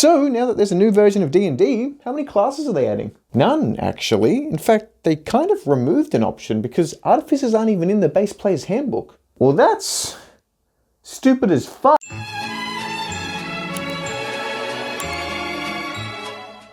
So, now that there's a new version of D&D, how many classes are they adding? None, actually. In fact, they kind of removed an option because artificers aren't even in the base player's handbook. Well, that's stupid as fuck.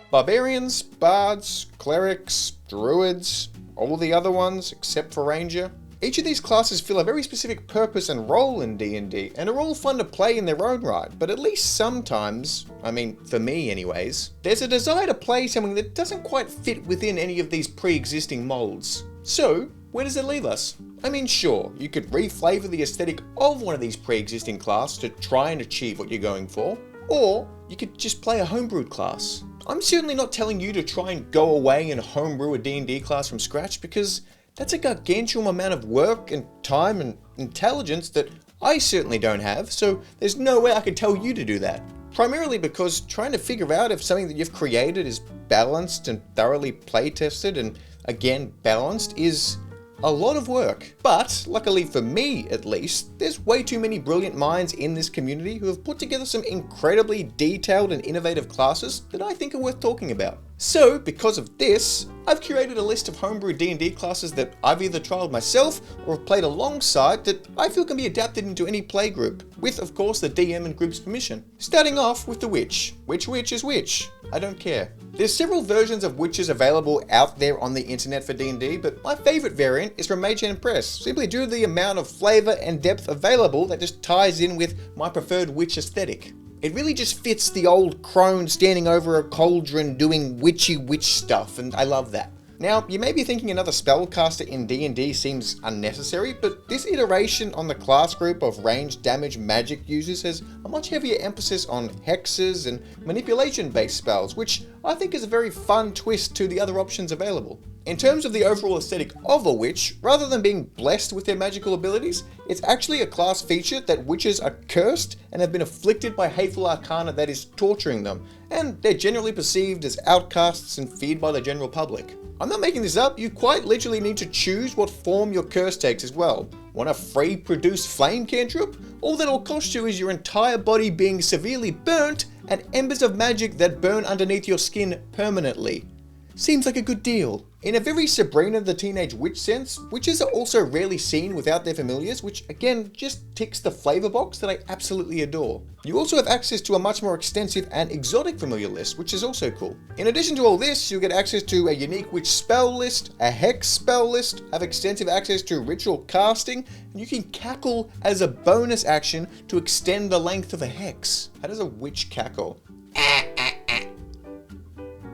Barbarians, bards, clerics, druids, all the other ones except for ranger. Each of these classes fill a very specific purpose and role in D&D, and are all fun to play in their own right, but at least sometimes, I mean, for me anyways, there's a desire to play something that doesn't quite fit within any of these pre-existing molds. So, where does it leave us? I mean, sure, you could reflavor the aesthetic of one of these pre-existing classes to try and achieve what you're going for, or you could just play a homebrewed class. I'm certainly not telling you to try and go away and homebrew a D&D class from scratch, because that's a gargantuan amount of work and time and intelligence that I certainly don't have, so there's no way I could tell you to do that. Primarily because trying to figure out if something that you've created is balanced and thoroughly play-tested and, again, balanced is a lot of work. But, luckily for me at least, there's way too many brilliant minds in this community who have put together some incredibly detailed and innovative classes that I think are worth talking about. So, because of this, I've curated a list of homebrew D&D classes that I've either trialed myself or have played alongside that I feel can be adapted into any playgroup, with of course the DM and group's permission. Starting off with the witch. Which witch is which? I don't care. There's several versions of witches available out there on the internet for D&D, but my favourite variant is from Mage Hand Press, simply due to the amount of flavour and depth available that just ties in with my preferred witch aesthetic. It really just fits the old crone standing over a cauldron doing witchy witch stuff, and I love that. Now, you may be thinking another spellcaster in D&D seems unnecessary, but this iteration on the class group of ranged damage magic users has a much heavier emphasis on hexes and manipulation-based spells, which I think is a very fun twist to the other options available. In terms of the overall aesthetic of a witch, rather than being blessed with their magical abilities, it's actually a class feature that witches are cursed and have been afflicted by hateful arcana that is torturing them, and they're generally perceived as outcasts and feared by the general public. I'm not making this up, you quite literally need to choose what form your curse takes as well. Want a free produce flame cantrip? All that'll cost you is your entire body being severely burnt and embers of magic that burn underneath your skin permanently. Seems like a good deal. In a very Sabrina the Teenage Witch sense, witches are also rarely seen without their familiars, which again just ticks the flavor box that I absolutely adore. You also have access to a much more extensive and exotic familiar list, which is also cool. In addition to all this, you'll get access to a unique witch spell list, a hex spell list, have extensive access to ritual casting, and you can cackle as a bonus action to extend the length of a hex. How does a witch cackle?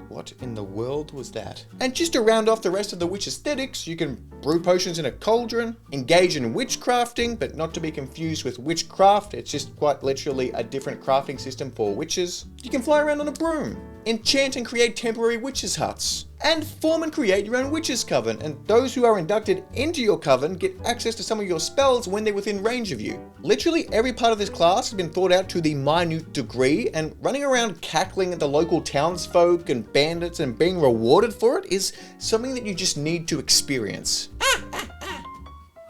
What in the world was that? And just to round off the rest of the witch aesthetics, you can brew potions in a cauldron, engage in witchcrafting, but not to be confused with witchcraft, it's just quite literally a different crafting system for witches. You can fly around on a broom, enchant and create temporary witches' huts, and form and create your own witches' coven, and those who are inducted into your coven get access to some of your spells when they're within range of you. Literally every part of this class has been thought out to the minute degree, and running around cackling at the local townsfolk and bandits and being rewarded for it is something that you just need to experience.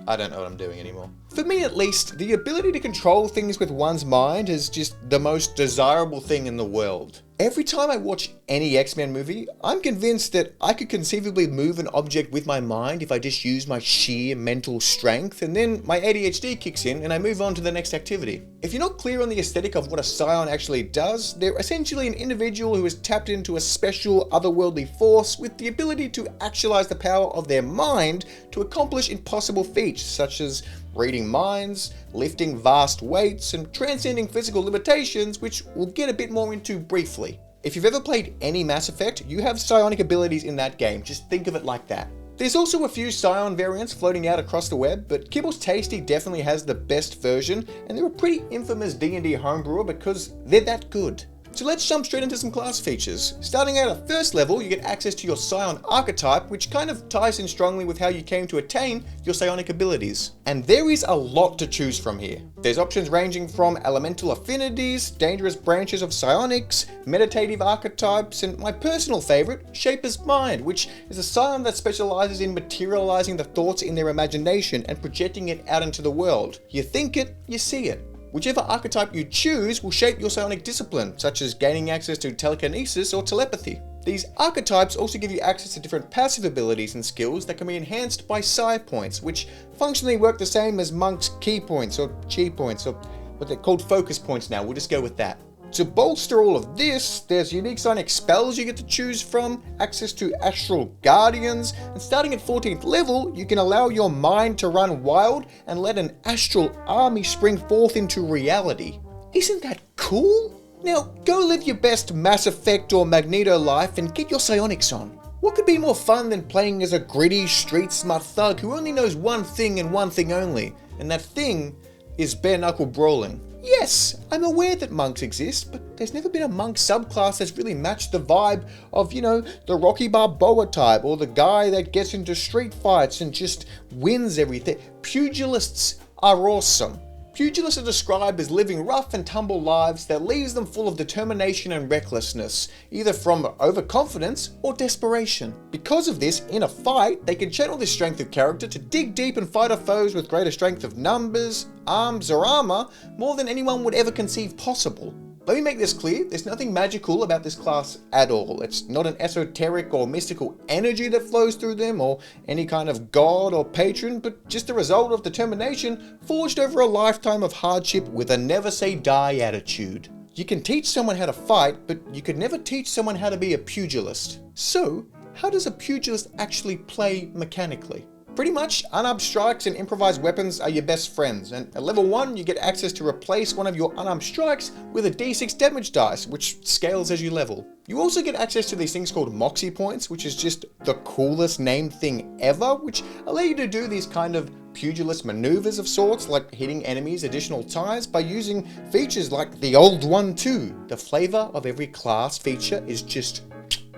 I don't know what I'm doing anymore. For me at least, the ability to control things with one's mind is just the most desirable thing in the world. Every time I watch any X-Men movie, I'm convinced that I could conceivably move an object with my mind if I just use my sheer mental strength, and then my ADHD kicks in and I move on to the next activity. If you're not clear on the aesthetic of what a Psion actually does, they're essentially an individual who has tapped into a special otherworldly force with the ability to actualize the power of their mind to accomplish impossible feats such as reading minds, lifting vast weights, and transcending physical limitations, which we'll get a bit more into briefly. If you've ever played any Mass Effect, you have psionic abilities in that game, just think of it like that. There's also a few Psion variants floating out across the web, but Kibbles Tasty definitely has the best version, and they're a pretty infamous D&D homebrewer because they're that good. So let's jump straight into some class features. Starting out at first level, you get access to your Psion archetype, which kind of ties in strongly with how you came to attain your psionic abilities. And there is a lot to choose from here. There's options ranging from elemental affinities, dangerous branches of psionics, meditative archetypes, and my personal favorite, Shaper's Mind, which is a Psion that specializes in materializing the thoughts in their imagination and projecting it out into the world. You think it, you see it. Whichever archetype you choose will shape your psionic discipline, such as gaining access to telekinesis or telepathy. These archetypes also give you access to different passive abilities and skills that can be enhanced by psi points, which functionally work the same as monks' key points or chi points, or what they're called focus points now. We'll just go with that. To bolster all of this, there's unique psionic spells you get to choose from, access to astral guardians, and starting at 14th level, you can allow your mind to run wild and let an astral army spring forth into reality. Isn't that cool? Now, go live your best Mass Effect or Magneto life and get your psionics on. What could be more fun than playing as a gritty, street-smart thug who only knows one thing and one thing only, and that thing is bare-knuckle brawling? Yes, I'm aware that monks exist, but there's never been a monk subclass that's really matched the vibe of, the Rocky Balboa type, or the guy that gets into street fights and just wins everything. Pugilists are awesome. Pugilists are described as living rough and tumble lives that leaves them full of determination and recklessness, either from overconfidence or desperation. Because of this, in a fight, they can channel this strength of character to dig deep and fight off foes with greater strength of numbers, arms, or armor, more than anyone would ever conceive possible. Let me make this clear, there's nothing magical about this class at all. It's not an esoteric or mystical energy that flows through them, or any kind of god or patron, but just the result of determination forged over a lifetime of hardship with a never say die attitude. You can teach someone how to fight, but you could never teach someone how to be a pugilist. So, how does a pugilist actually play mechanically? Pretty much, unarmed strikes and improvised weapons are your best friends, and at level 1 you get access to replace one of your unarmed strikes with a d6 damage dice, which scales as you level. You also get access to these things called moxie points, which is just the coolest named thing ever, which allow you to do these kind of pugilist maneuvers of sorts, like hitting enemies additional times by using features like the old one too. The flavor of every class feature is just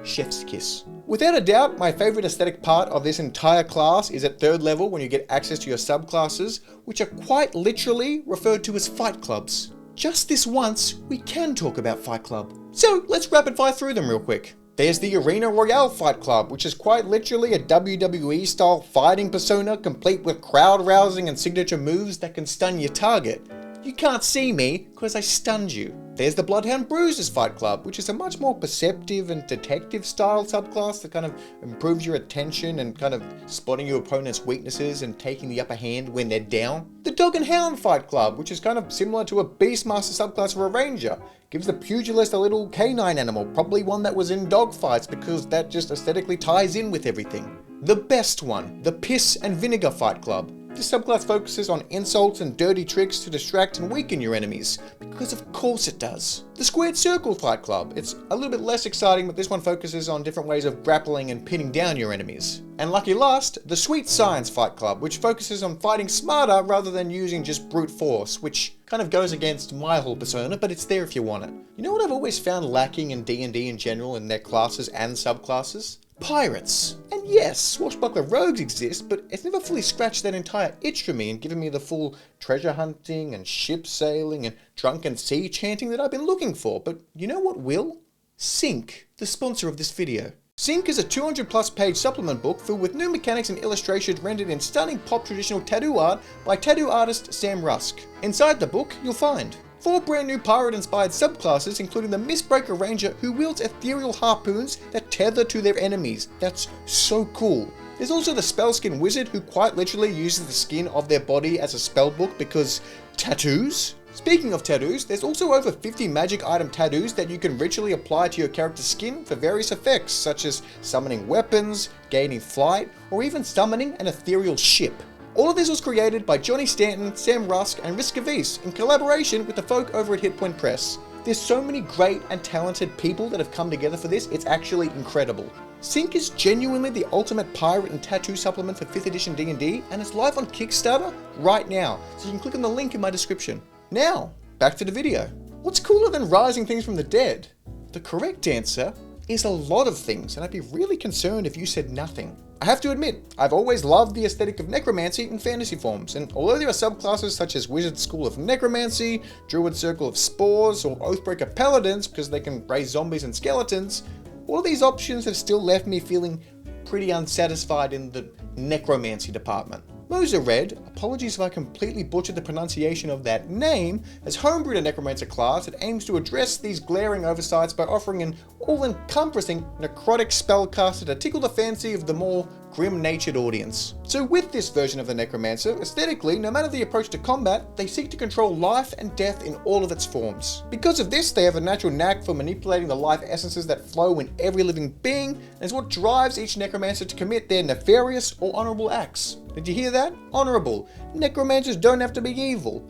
chef's kiss. Without a doubt, my favorite aesthetic part of this entire class is at 3rd level when you get access to your subclasses, which are quite literally referred to as fight clubs. Just this once, we can talk about Fight Club. So let's rapid fire through them real quick. There's the Arena Royale Fight Club, which is quite literally a WWE style fighting persona complete with crowd rousing and signature moves that can stun your target. You can't see me because I stunned you. There's the Bloodhound Bruisers Fight Club, which is a much more perceptive and detective style subclass that kind of improves your attention and kind of spotting your opponent's weaknesses and taking the upper hand when they're down. The Dog and Hound Fight Club, which is kind of similar to a Beastmaster subclass of a Ranger. Gives the pugilist a little canine animal, probably one that was in dogfights because that just aesthetically ties in with everything. The best one, the Piss and Vinegar Fight Club. This subclass focuses on insults and dirty tricks to distract and weaken your enemies, because of course it does. The Squared Circle Fight Club. It's a little bit less exciting, but this one focuses on different ways of grappling and pinning down your enemies. And lucky last, the Sweet Science Fight Club, which focuses on fighting smarter rather than using just brute force, which kind of goes against my whole persona, but it's there if you want it. You know what I've always found lacking in D&D in general in their classes and subclasses? Pirates. And yes, swashbuckler rogues exist, but it's never fully scratched that entire itch for me and given me the full treasure hunting and ship sailing and drunken sea chanting that I've been looking for. But you know what will? Sync, the sponsor of this video. Sync is a 200 plus page supplement book filled with new mechanics and illustrations rendered in stunning pop traditional tattoo art by tattoo artist Sam Rusk. Inside the book, you'll find 4 brand new pirate-inspired subclasses, including the Mistbreaker Ranger, who wields ethereal harpoons that tether to their enemies. That's so cool. There's also the Spellskin Wizard, who quite literally uses the skin of their body as a spellbook because tattoos? Speaking of tattoos, there's also over 50 magic item tattoos that you can ritually apply to your character's skin for various effects, such as summoning weapons, gaining flight, or even summoning an ethereal ship. All of this was created by Johnny Stanton, Sam Rusk, and Riskavis in collaboration with the folk over at Hitpoint Press. There's so many great and talented people that have come together for this, it's actually incredible. Sync is genuinely the ultimate pirate and tattoo supplement for 5th edition D&D, and it's live on Kickstarter right now, so you can click on the link in my description. Now, back to the video. What's cooler than rising things from the dead? The correct answer is a lot of things, and I'd be really concerned if you said nothing. I have to admit, I've always loved the aesthetic of necromancy in fantasy forms, and although there are subclasses such as Wizard School of Necromancy, Druid Circle of Spores, or Oathbreaker Paladins because they can raise zombies and skeletons, all of these options have still left me feeling pretty unsatisfied in the necromancy department. Moser Red, apologies if I completely butchered the pronunciation of that name, has homebrewed a Necromancer class that aims to address these glaring oversights by offering an all-encompassing necrotic spellcaster to tickle the fancy of the more grim-natured audience. So with this version of the Necromancer, aesthetically, no matter the approach to combat, they seek to control life and death in all of its forms. Because of this, they have a natural knack for manipulating the life essences that flow in every living being, and is what drives each Necromancer to commit their nefarious or honourable acts. Did you hear that? Honourable. Necromancers don't have to be evil.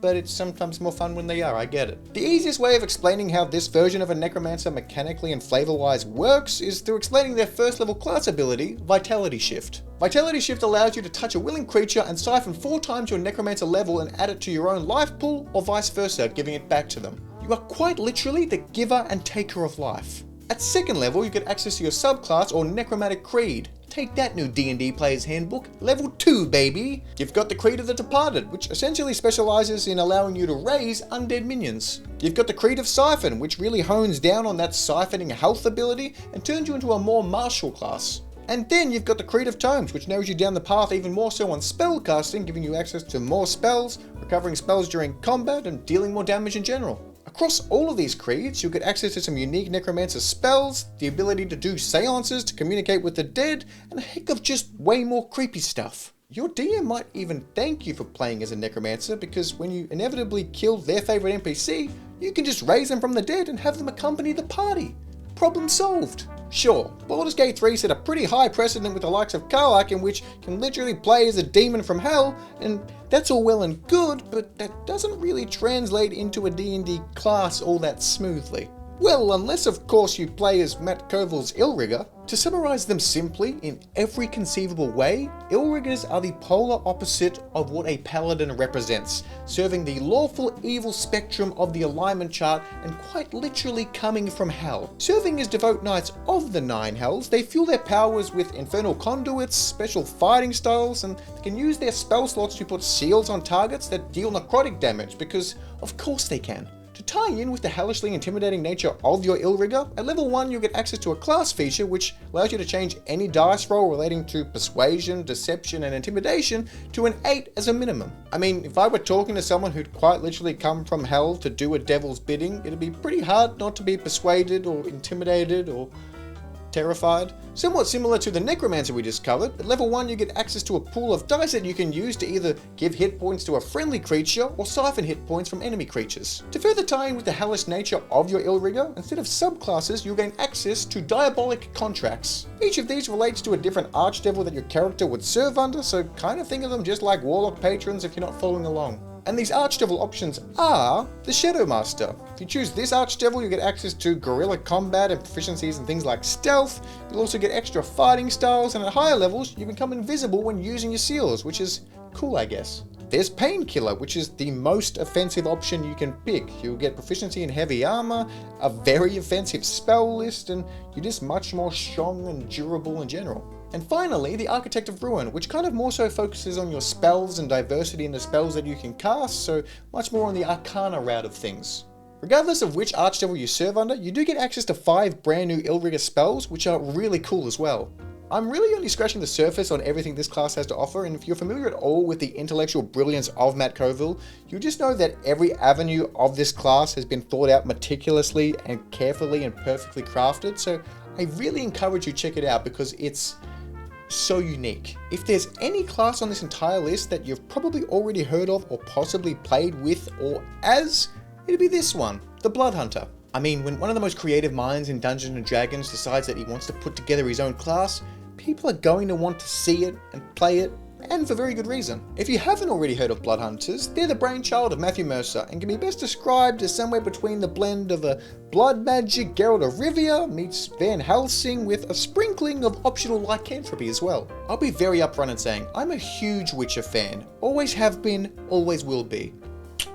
But it's sometimes more fun when they are, I get it. The easiest way of explaining how this version of a Necromancer mechanically and flavor-wise works is through explaining their first level class ability, Vitality Shift. Vitality Shift allows you to touch a willing creature and siphon 4 times your Necromancer level and add it to your own life pool, or vice versa, giving it back to them. You are quite literally the giver and taker of life. At second level, you get access to your subclass or Necromantic Creed. Take that, new D&D Player's Handbook. Level 2, baby! You've got the Creed of the Departed, which essentially specializes in allowing you to raise undead minions. You've got the Creed of Siphon, which really hones down on that siphoning health ability and turns you into a more martial class. And then you've got the Creed of Tomes, which narrows you down the path even more so on spellcasting, giving you access to more spells, recovering spells during combat, and dealing more damage in general. Across all of these creeds, you'll get access to some unique Necromancer spells, the ability to do seances, to communicate with the dead, and a heck of just way more creepy stuff. Your DM might even thank you for playing as a Necromancer, because when you inevitably kill their favourite NPC, you can just raise them from the dead and have them accompany the party. Problem solved. Sure, Baldur's Gate 3 set a pretty high precedent with the likes of Karlach, in which you can literally play as a demon from hell, and that's all well and good, but that doesn't really translate into a D&D class all that smoothly. Well, unless of course you play as Matt Koval's Illrigger. To summarize them simply, in every conceivable way, Illriggers are the polar opposite of what a paladin represents, serving the lawful evil spectrum of the alignment chart and quite literally coming from hell. Serving as devout knights of the Nine Hells, they fuel their powers with infernal conduits, special fighting styles, and they can use their spell slots to put seals on targets that deal necrotic damage, because of course they can. To tie in with the hellishly intimidating nature of your Illrigger, at level 1 you'll get access to a class feature which allows you to change any dice roll relating to persuasion, deception, and intimidation to an 8 as a minimum. I mean, if I were talking to someone who'd quite literally come from hell to do a devil's bidding, it'd be pretty hard not to be persuaded or intimidated or terrified. Somewhat similar to the Necromancer we just covered, at level 1 you get access to a pool of dice that you can use to either give hit points to a friendly creature or siphon hit points from enemy creatures. To further tie in with the hellish nature of your Illrigger, instead of subclasses you'll gain access to diabolic contracts. Each of these relates to a different archdevil that your character would serve under, so kind of think of them just like warlock patrons if you're not following along. And these archdevil options are the Shadow Master. If you choose this archdevil, you get access to guerrilla combat and proficiencies in things like stealth. You'll also get extra fighting styles, and at higher levels, you become invisible when using your seals, which is cool, I guess. There's Painkiller, which is the most offensive option you can pick. You'll get proficiency in heavy armor, a very offensive spell list, and you're just much more strong and durable in general. And finally, the Architect of Ruin, which kind of more so focuses on your spells and diversity in the spells that you can cast, so much more on the Arcana route of things. Regardless of which archdevil you serve under, you do get access to 5 brand new Illrigger spells, which are really cool as well. I'm really only scratching the surface on everything this class has to offer, and if you're familiar at all with the intellectual brilliance of Matt Koval, you just know that every avenue of this class has been thought out meticulously and carefully and perfectly crafted, so I really encourage you to check it out because it's so unique. If there's any class on this entire list that you've probably already heard of or possibly played with or as, it'd be this one, the Bloodhunter. I mean, when one of the most creative minds in Dungeons & Dragons decides that he wants to put together his own class, people are going to want to see it and play it, and for very good reason. If you haven't already heard of Bloodhunters, they're the brainchild of Matthew Mercer and can be best described as somewhere between the blend of a blood magic Geralt of Rivia meets Van Helsing with a sprinkling of optional lycanthropy as well. I'll be very upfront in saying I'm a huge Witcher fan, always have been, always will be.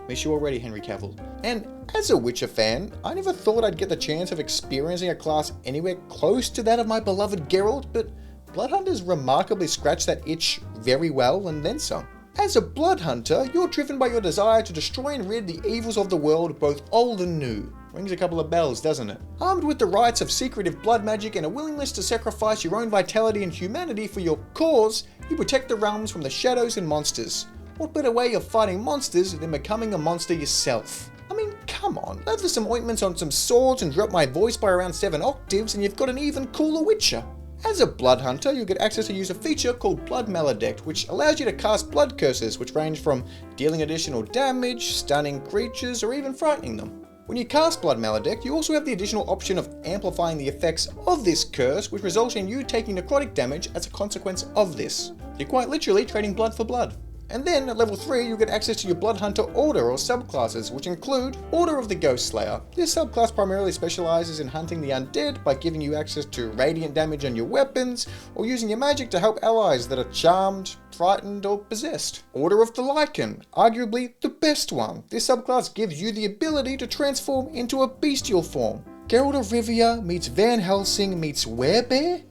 Miss you already, Henry Cavill. And as a Witcher fan, I never thought I'd get the chance of experiencing a class anywhere close to that of my beloved Geralt, but Bloodhunters remarkably scratch that itch very well and then some. As a Bloodhunter, you're driven by your desire to destroy and rid the evils of the world, both old and new. Rings a couple of bells, doesn't it? Armed with the rites of secretive blood magic and a willingness to sacrifice your own vitality and humanity for your cause, you protect the realms from the shadows and monsters. What better way of fighting monsters than becoming a monster yourself? I mean, come on, lather some ointments on some swords and drop my voice by around 7 octaves and you've got an even cooler Witcher. As a Bloodhunter, you get access to use a feature called Blood Maledict, which allows you to cast blood curses, which range from dealing additional damage, stunning creatures, or even frightening them. When you cast Blood Maledict, you also have the additional option of amplifying the effects of this curse, which results in you taking necrotic damage as a consequence of this. You're quite literally trading blood for blood. And then, at level 3, you get access to your Bloodhunter Order or subclasses, which include Order of the Ghost Slayer. This subclass primarily specializes in hunting the undead by giving you access to radiant damage on your weapons, or using your magic to help allies that are charmed, frightened, or possessed. Order of the Lycan, arguably the best one. This subclass gives you the ability to transform into a bestial form. Geralt of Rivia meets Van Helsing meets Werebear?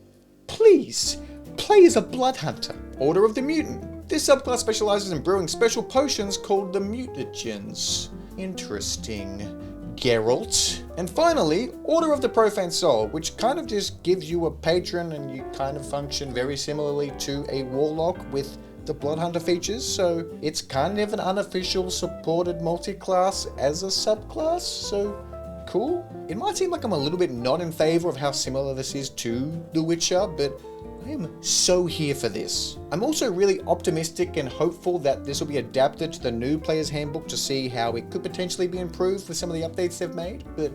Please, play as a Bloodhunter. Order of the Mutant. This subclass specializes in brewing special potions called the mutagens. Interesting. Geralt. And finally, Order of the Profane Soul, which kind of just gives you a patron and you kind of function very similarly to a warlock with the Bloodhunter features, so it's kind of an unofficial supported multi-class as a subclass, so cool. It might seem like I'm a little bit not in favor of how similar this is to The Witcher, but I am so here for this. I'm also really optimistic and hopeful that this will be adapted to the new player's handbook to see how it could potentially be improved with some of the updates they've made, but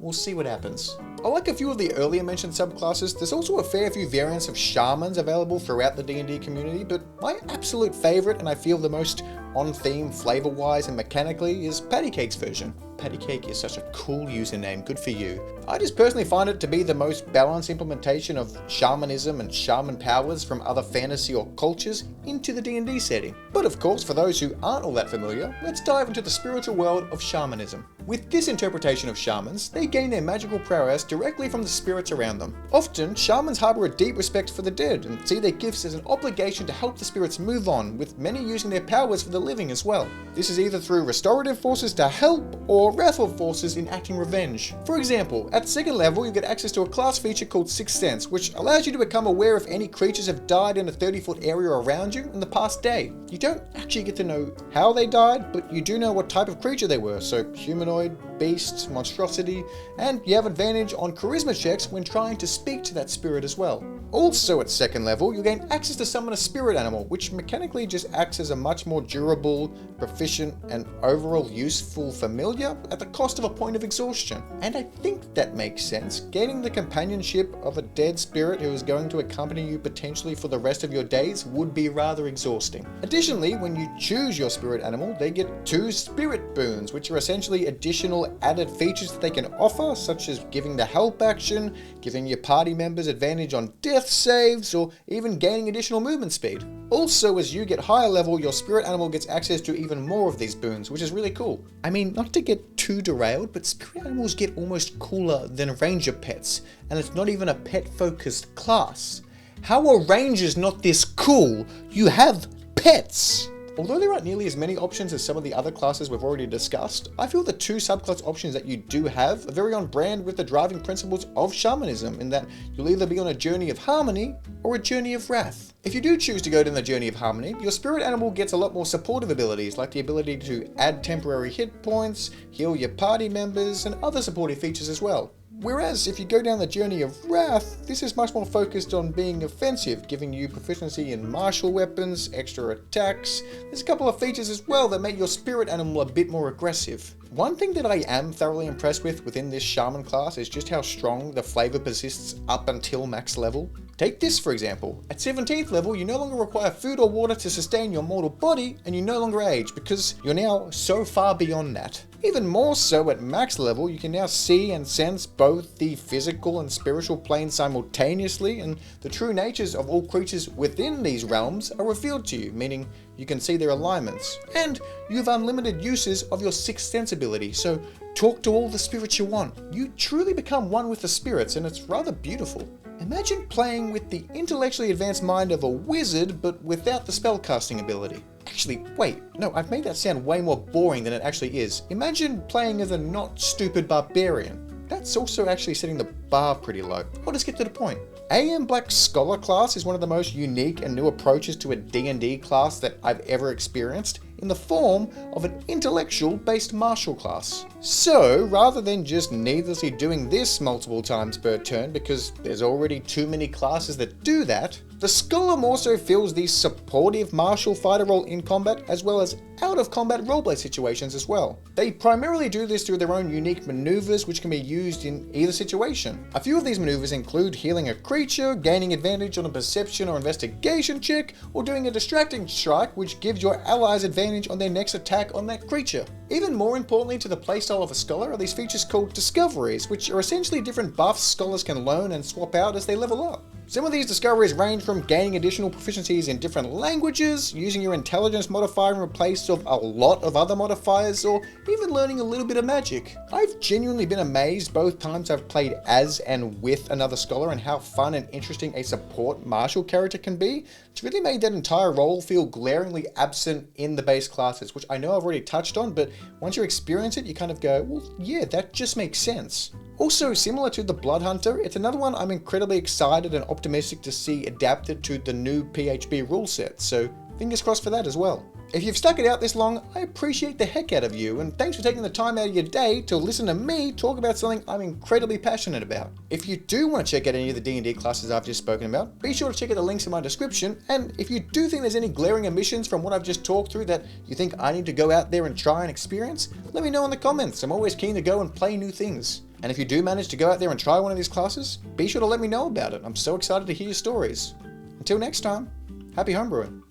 we'll see what happens. I like a few of the earlier mentioned subclasses. There's also a fair few variants of Shamans available throughout the D&D community, but my absolute favorite, and I feel the most on theme flavor-wise and mechanically, is Patty Cake's version. Patty Cake is such a cool username, good for you. I just personally find it to be the most balanced implementation of shamanism and shaman powers from other fantasy or cultures into the D&D setting. But of course, for those who aren't all that familiar, let's dive into the spiritual world of shamanism. With this interpretation of shamans, they gain their magical prowess directly from the spirits around them. Often, shamans harbor a deep respect for the dead and see their gifts as an obligation to help the spirits move on, with many using their powers for the living as well. This is either through restorative forces to help or wrathful forces enacting revenge. For example, at second level you get access to a class feature called Sixth Sense, which allows you to become aware if any creatures have died in a 30-foot area around you in the past day. You don't actually get to know how they died, but you do know what type of creature they were, so humanoid, beast, monstrosity, and you have advantage on charisma checks when trying to speak to that spirit as well. Also at second level, you gain access to summon a spirit animal, which mechanically just acts as a much more durable, proficient, and overall useful familiar at the cost of a point of exhaustion. And I think that makes sense. Gaining the companionship of a dead spirit who is going to accompany you potentially for the rest of your days would be rather exhausting. Additionally, when you choose your spirit animal, they get 2 spirit boons, which are essentially additional added features that they can offer, such as giving the help action, giving your party members advantage on death saves, or even gaining additional movement speed. Also, as you get higher level, your spirit animal gets access to even more of these boons, which is really cool. I mean, not to get too derailed, but spirit animals get almost cooler than ranger pets, and it's not even a pet-focused class. How are rangers not this cool? You have pets! Although there aren't nearly as many options as some of the other classes we've already discussed, I feel the 2 subclass options that you do have are very on brand with the driving principles of shamanism, in that you'll either be on a journey of harmony or a journey of wrath. If you do choose to go down the journey of harmony, your spirit animal gets a lot more supportive abilities, like the ability to add temporary hit points, heal your party members, and other supportive features as well. Whereas if you go down the journey of wrath, this is much more focused on being offensive, giving you proficiency in martial weapons, extra attacks. There's a couple of features as well that make your spirit animal a bit more aggressive. One thing that I am thoroughly impressed with within this shaman class is just how strong the flavor persists up until max level. Take this for example. At 17th level, you no longer require food or water to sustain your mortal body, and you no longer age because you're now so far beyond that. Even more so at max level, you can now see and sense both the physical and spiritual planes simultaneously, and the true natures of all creatures within these realms are revealed to you, meaning you can see their alignments. And you have unlimited uses of your Sixth Sense ability, so talk to all the spirits you want. You truly become one with the spirits, and it's rather beautiful. Imagine playing with the intellectually advanced mind of a wizard, but without the spellcasting ability. Actually, wait, no, I've made that sound way more boring than it actually is. Imagine playing as a not stupid barbarian. That's also actually setting the bar pretty low. I'll just get to the point. AM Black Scholar class is one of the most unique and new approaches to a D&D class that I've ever experienced, in the form of an intellectual-based martial class. So, rather than just needlessly doing this multiple times per turn because there's already too many classes that do that, the Scholar more so fills the supportive martial fighter role in combat as well as out-of-combat roleplay situations as well. They primarily do this through their own unique maneuvers which can be used in either situation. A few of these maneuvers include healing a creature, gaining advantage on a perception or investigation check, or doing a distracting strike which gives your allies advantage on their next attack on that creature. Even more importantly to the playstyle of a Scholar are these features called discoveries, which are essentially different buffs scholars can learn and swap out as they level up. Some of these discoveries range from gaining additional proficiencies in different languages, using your intelligence modifier in place of a lot of other modifiers, or even learning a little bit of magic. I've genuinely been amazed both times I've played as and with another Scholar and how fun and interesting a support martial character can be. It's really made that entire role feel glaringly absent in the base classes, which I know I've already touched on, but once you experience it, you kind of go, well, yeah, that just makes sense. Also, similar to the Bloodhunter, it's another one I'm incredibly excited and optimistic to see adapted to the new PHB rule set, so fingers crossed for that as well. If you've stuck it out this long, I appreciate the heck out of you, and thanks for taking the time out of your day to listen to me talk about something I'm incredibly passionate about. If you do want to check out any of the D&D classes I've just spoken about, be sure to check out the links in my description, and if you do think there's any glaring omissions from what I've just talked through that you think I need to go out there and try and experience, let me know in the comments. I'm always keen to go and play new things. And if you do manage to go out there and try one of these classes, be sure to let me know about it. I'm so excited to hear your stories. Until next time, happy homebrewing.